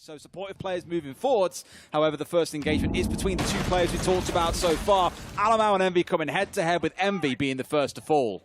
So supportive players moving forwards. However, the first engagement is between the two players we talked about so far. Alamau and Envy coming head-to-head, with Envy being the first to fall.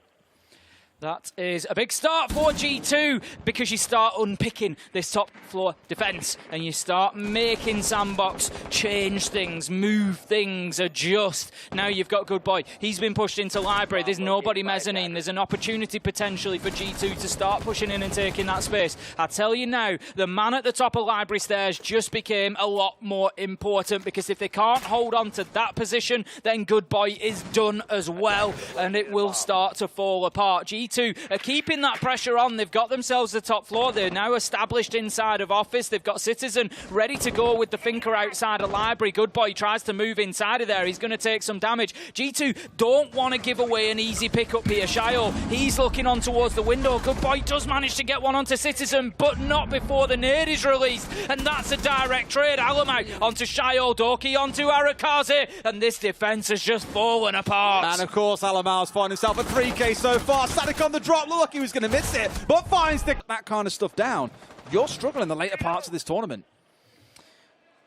That is a big start for G2 because you start unpicking this top floor defense and you start making Sandbox change things, move things, adjust. Now you've got Good Boy. He's been pushed into library. There's nobody mezzanine. There's an opportunity potentially for G2 to start pushing in and taking that space. I tell you now, the man at the top of library stairs just became a lot more important because if they can't hold on to that position, then Good Boy is done as well and it will start to fall apart. G2 are keeping that pressure on. They've got themselves the top floor. They're now established inside of office. They've got Citizen ready to go with the Finker outside of library. Good Boy tries to move inside of there. He's going to take some damage. G2 don't want to give away an easy pickup here. Shio, he's looking on towards the window. Good Boy does manage to get one onto Citizen, but not before the nade is released. And that's a direct trade. Alamau onto Shio, Doki onto Arakaze. And this defense has just fallen apart. And of course, Alamau's found himself at 3K so far. Static on the drop. Looked like he was going to miss it, but finds that kind of stuff down. You're struggling in the later parts of this tournament.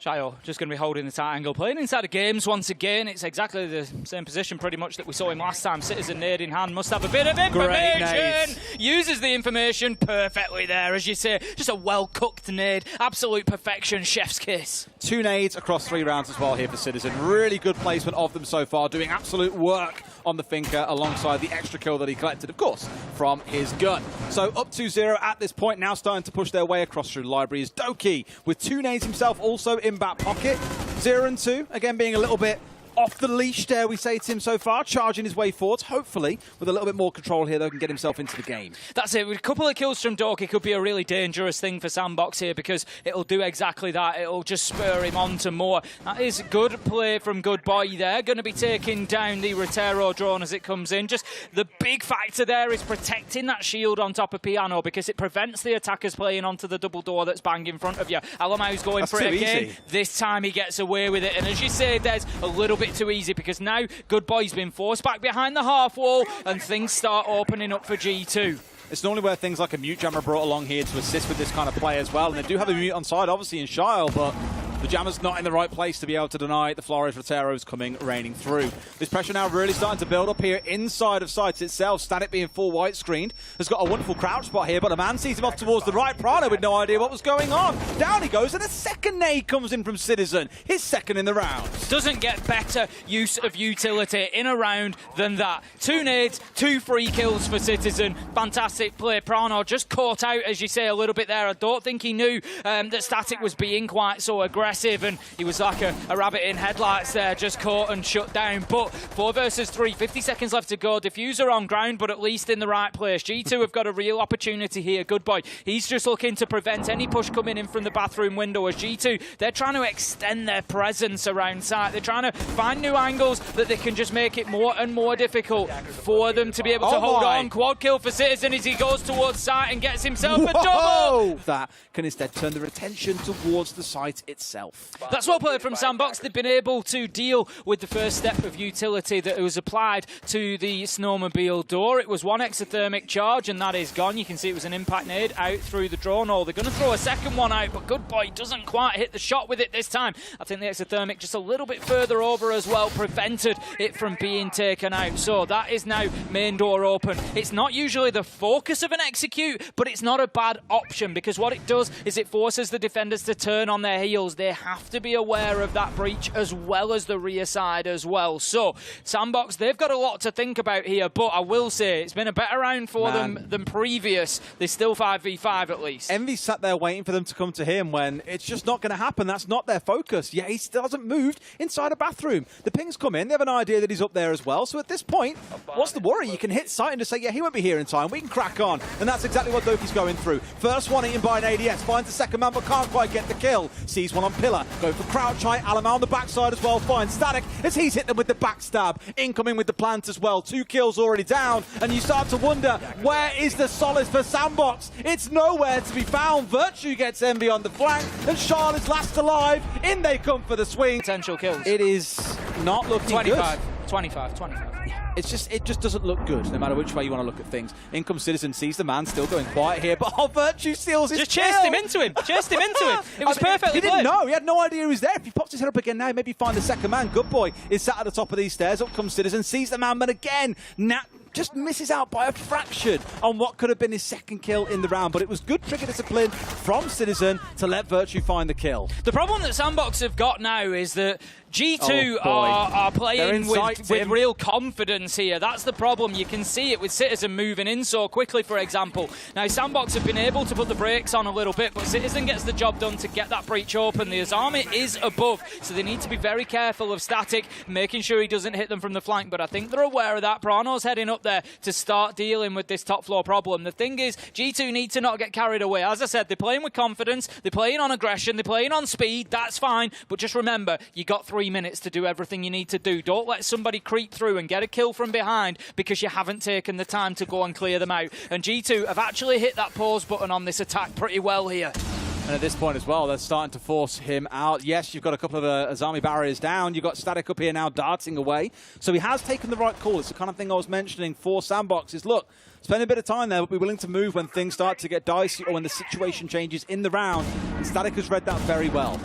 Shio just going to be holding the tight angle, playing inside of games once again. It's exactly the same position pretty much that we saw him last time. Citizen nade in hand, must have a bit of information. Uses the information perfectly there, as you say. Just a well-cooked nade. Absolute perfection, chef's kiss. 2 nades across 3 rounds as well here for Citizen. Really good placement of them so far, doing absolute work on the Finker alongside the extra kill that he collected, of course, from his gun. So up 2-0 at this point, now starting to push their way across through the library is Doki, with 2 nades himself also in back pocket. 0 and 2, again being a little bit off the leash, dare we say to him so far, charging his way forwards, hopefully with a little bit more control here, though, can get himself into the game. That's it. With a couple of kills from Doki could be a really dangerous thing for Sandbox here because it'll do exactly that. It'll just spur him on to more. That is good play from Good Boy there. Going to be taking down the Rotero drone as it comes in. Just the big factor there is protecting that shield on top of Piano because it prevents the attackers playing onto the double door that's banged in front of you. Alamau's going for it again. Easy. This time he gets away with it. And as you say, there's a little bit too easy because now Good Boy's been forced back behind the half wall and things start opening up for G2. It's normally where things like a mute jammer brought along here to assist with this kind of play as well. And they do have a mute on side, obviously, in Shile, but the jammer's not in the right place to be able to deny the Flores Rotero's coming raining through. This pressure now really starting to build up here inside of sites itself. Static being full white screened. Has got a wonderful crouch spot here, but a man sees him off towards the right. Prana with no idea what was going on. Down he goes, and a second nade comes in from Citizen. His second in the round. Doesn't get better use of utility in a round than that. 2 nades, 2 free kills for Citizen. Fantastic play. Prana just caught out, as you say, a little bit there. I don't think he knew that Static was being quite so aggressive. And he was like a rabbit in headlights there, just caught and shut down. But 4 versus 3, 50 seconds left to go. Diffuser on ground, but at least in the right place. G2 have got a real opportunity here. Good Boy, he's just looking to prevent any push coming in from the bathroom window. As G2, they're trying to extend their presence around site. They're trying to find new angles that they can just make it more and more difficult for them to be able to hold on. Quad kill for Citizen as he goes towards site and gets himself a double. That can instead turn their attention towards the site itself. That's well played from Sandbox. They've been able to deal with the first step of utility that was applied to the snowmobile door. It was 1 exothermic charge, and that is gone. You can see it was an impact nade out through the drone hole. They're going to throw a second one out, but Good Boy doesn't quite hit the shot with it this time. I think the exothermic just a little bit further over as well prevented it from being taken out. So that is now main door open. It's not usually the focus of an execute, but it's not a bad option because what it does is it forces the defenders to turn on their heels. They have to be aware of that breach as well as the rear side as well. So Sandbox, they've got a lot to think about here, but I will say it's been a better round for them than previous. They're still 5v5 at least. Envy sat there waiting for them to come to him when it's just not going to happen. That's not their focus. Yeah, he still hasn't moved inside a bathroom. The pings come in. They have an idea that he's up there as well. So at this point, what's the worry? You can hit sight and just say, yeah, he won't be here in time. We can crack on. And that's exactly what Doki's going through. First one eaten by an ADS. Finds the second man, but can't quite get the kill. Sees one on Pillar. Going for crouch height. Alamau on the backside as well. Finds Static as he's hit them with the backstab. Incoming with the plant as well. 2 kills already down. And you start to wonder, where is the solace for Sandbox? It's nowhere to be found. Virtue gets Envy on the flank. And Charlotte's last alive. In they come for the swing. Potential kills. It is not looking 25, good. 25. it just doesn't look good, no matter which way you want to look at things. In comes Citizen, sees the man still going quiet here, but Virtue steals his Just chased him into him. Chased him into him. It was perfectly He didn't know. He had no idea he was there. If he pops his head up again now, maybe find the second man. Good boy is sat at the top of these stairs. Up comes Citizen, sees the man, but again, just misses out by a fraction on what could have been his second kill in the round. But it was good trigger discipline from Citizen to let Virtue find the kill. The problem that Sandbox have got now is that G2 are playing with real confidence here. That's the problem. You can see it with Citizen moving in so quickly, for example. Now, Sandbox have been able to put the brakes on a little bit, but Citizen gets the job done to get that breach open. The Azami is above, so they need to be very careful of Static, making sure he doesn't hit them from the flank, but I think they're aware of that. Prano's heading up there to start dealing with this top floor problem. The thing is, G2 need to not get carried away. As I said, they're playing with confidence, they're playing on aggression, they're playing on speed, that's fine, but just remember, you got 3 minutes to do everything you need to do. Don't let somebody creep through and get a kill from behind because you haven't taken the time to go and clear them out. And G2 have actually hit that pause button on this attack pretty well here. And at this point as well, they're starting to force him out. Yes, you've got a couple of Azami barriers down. You've got Static up here now darting away. So he has taken the right call. It's the kind of thing I was mentioning for Sandbox is, look, spend a bit of time there, but be willing to move when things start to get dicey or when the situation changes in the round. And Static has read that very well.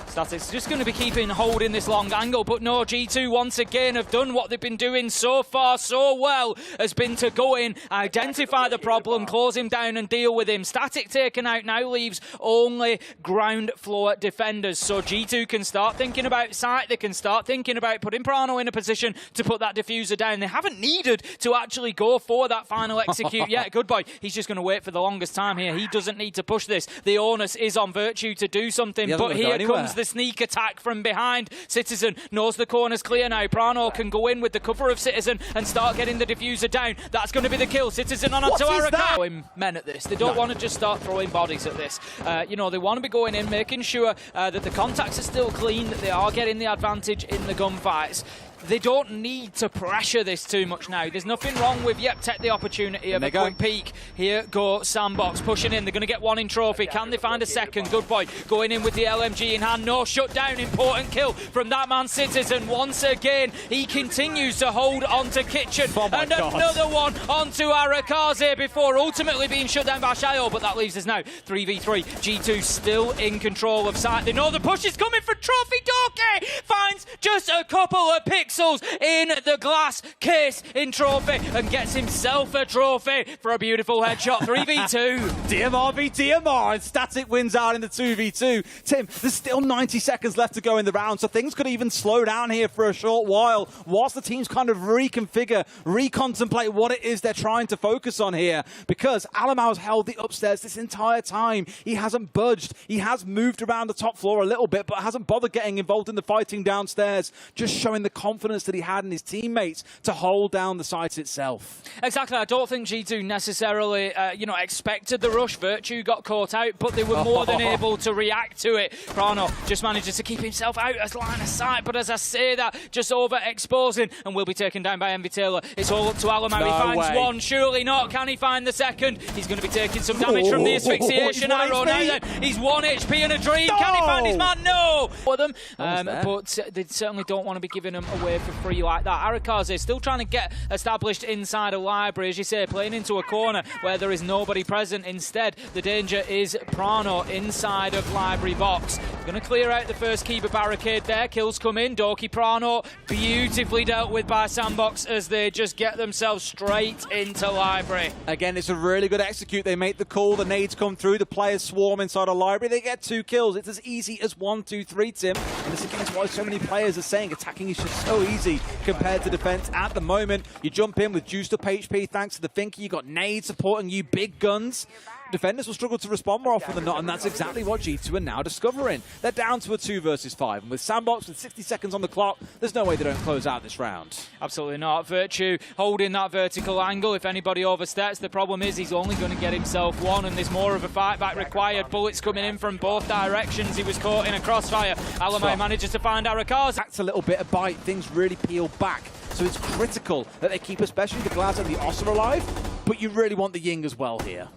Static's just going to be keeping hold in this long angle, but no, G2 once again have done what they've been doing so far so well, has been to go in, identify the problem, close him down and deal with him. Static taken out now leaves only ground floor defenders, so G2 can start thinking about site, they can start thinking about putting Prano in a position to put that diffuser down. They haven't needed to actually go for that final execute yet. Good boy, he's just going to wait for the longest time here. He doesn't need to push this. The onus is on Virtue to do something, but here comes the sneak attack from behind. Citizen knows the corner's clear now. Prano can go in with the cover of Citizen and start getting the diffuser down. That's going to be the kill. Citizen on onto Araka. Men at this. They don't want to just start throwing bodies at this. You know, they want to be going in, making sure that the contacts are still clean, that they are getting the advantage in the gunfights. They don't need to pressure this too much now. There's nothing wrong with, yep, take the opportunity of a quick peek. Here go Sandbox, pushing in. They're going to get one in trophy. Can they find a second? Good boy. Going in with the LMG in hand. No shutdown. Important kill from that man, Citizen. Once again, he continues to hold on to Kitchen. And another one onto Arakaze before ultimately being shut down by Shayo. But that leaves us now 3v3. G2 still in control of site. They know the push is coming for Trophy. Doki finds just a couple of pixels in the glass case in Trophy and gets himself a trophy for a beautiful headshot. 3v2. DMR v DMR, and Static wins out in the 2v2. Tim, there's still 90 seconds left to go in the round, so things could even slow down here for a short while whilst the teams kind of reconfigure, recontemplate what it is they're trying to focus on here, because Alamau's held the upstairs this entire time. He hasn't budged. He has moved around the top floor a little bit, but hasn't bothered getting involved in the fighting downstairs, just showing the confidence that he had in his teammates to hold down the site itself. Exactly. I don't think G2 necessarily, expected the rush. Virtue got caught out, but they were more than able to react to it. Prano just manages to keep himself out as line of sight, but as I say that, just overexposing, and will be taken down by Envy Taylor. It's all up to Alamau. He finds one, surely not. Can he find the second? He's going to be taking some damage from the asphyxiation arrow. Now then, he's 1 HP in a dream. Can he find his man? No! For them, but they certainly don't want to be giving him away for free like that. Arakaze still trying to get established inside a library, as you say, playing into a corner where there is nobody present. Instead, the danger is Prano inside of library box. Going to clear out the first keeper barricade there. Kills come in. Doki Prano beautifully dealt with by Sandbox as they just get themselves straight into library. Again, it's a really good execute. They make the call, the nades come through, the players swarm inside a library, they get 2 kills. It's as easy as 1, 2, 3, Tim. And this again is why so many players are saying attacking is just so easy compared to defense at the moment. You jump in with juiced up HP thanks to the Finky. You got nades supporting you, big guns. Defenders will struggle to respond more often than not, and that's exactly what G2 are now discovering. They're down to a 2 versus 5, and with Sandbox with 60 seconds on the clock, there's no way they don't close out this round. Absolutely not. Virtue holding that vertical angle. If anybody oversteps, the problem is he's only going to get himself one, and there's more of a fight back required. Bullets coming in from both directions. He was caught in a crossfire. Alamai manages to find Arakaze. That's a little bit of bite. Things really peel back. So it's critical that they keep especially the Glaz and the Ossa alive, but you really want the Ying as well here.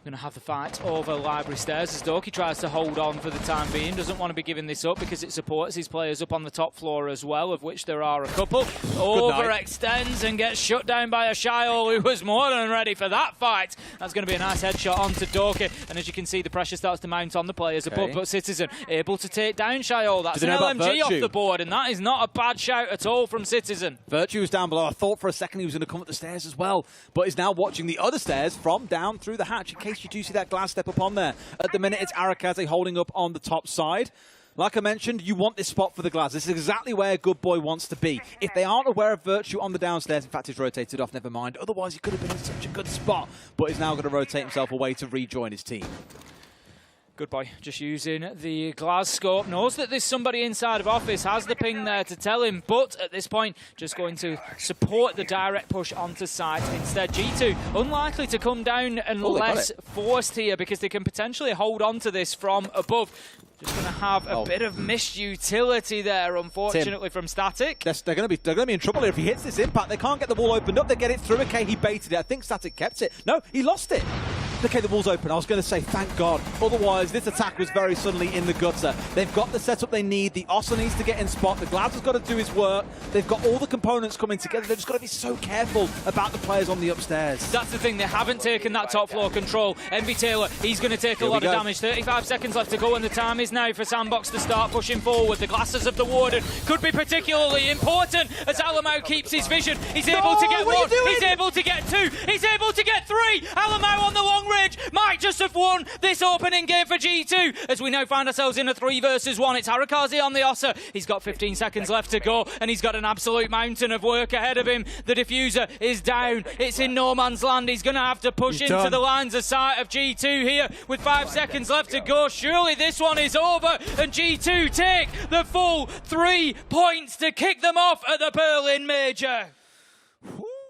going to have the fight over Library Stairs as Doki tries to hold on for the time being. Doesn't want to be giving this up because it supports his players up on the top floor as well, of which there are a couple. Overextends and gets shut down by a Shighlight who was more than ready for that fight. That's going to be a nice headshot onto Doki, and as you can see, the pressure starts to mount on the players above, but Citizen able to take down Shighlight. That's an LMG off the board, and that is not a bad shout at all from Citizen. Virtue was down below. I thought for a second he was going to come up the stairs as well, but is now watching the other stairs from down through the hatch in case you do see that glass step up on there. At the minute, it's Arakaze holding up on the top side. Like I mentioned, you want this spot for the glass. This is exactly where Good Boy wants to be. If they aren't aware of Virtue on the downstairs, in fact, he's rotated off, never mind. Otherwise, he could have been in such a good spot, but he's now going to rotate himself away to rejoin his team. Good Boy just using the glass scope, knows that there's somebody inside of office, has the ping there to tell him, but at this point just going to support the direct push onto site instead. G2 unlikely to come down unless forced here because they can potentially hold on to this from above. Just going to have a bit of missed utility there, unfortunately, from Static. They're going to be in trouble here if he hits this impact. They can't get the wall opened up. They get it through. Okay, he baited it. I think Static kept it. No, he lost it. Okay, the wall's open. I was going to say, thank God. Otherwise, this attack was very suddenly in the gutter. They've got the setup they need. The Ossa needs to get in spot. The Glaz has got to do his work. They've got all the components coming together. They've just got to be so careful about the players on the upstairs. That's the thing. They haven't taken that top floor control. MB Taylor, he's going to take a lot of damage. 35 seconds left to go, and the time is now for Sandbox to start pushing forward. The glasses of the Warden could be particularly important as Alamau keeps his vision. He's able to get one. He's able to get two. He's able to get three. Alamau on the long range might just have won this opening game for G2 as we now find ourselves in a 3 versus 1. It's Arakaze on the Ossa. He's got 15 seconds left to go, and he's got an absolute mountain of work ahead of him. The diffuser is down. It's in no man's land. He's going to have to push into the lines of sight of G2 here with 5 seconds left to go. Surely this one is over, and G2 take the full 3 points to kick them off at the Berlin Major.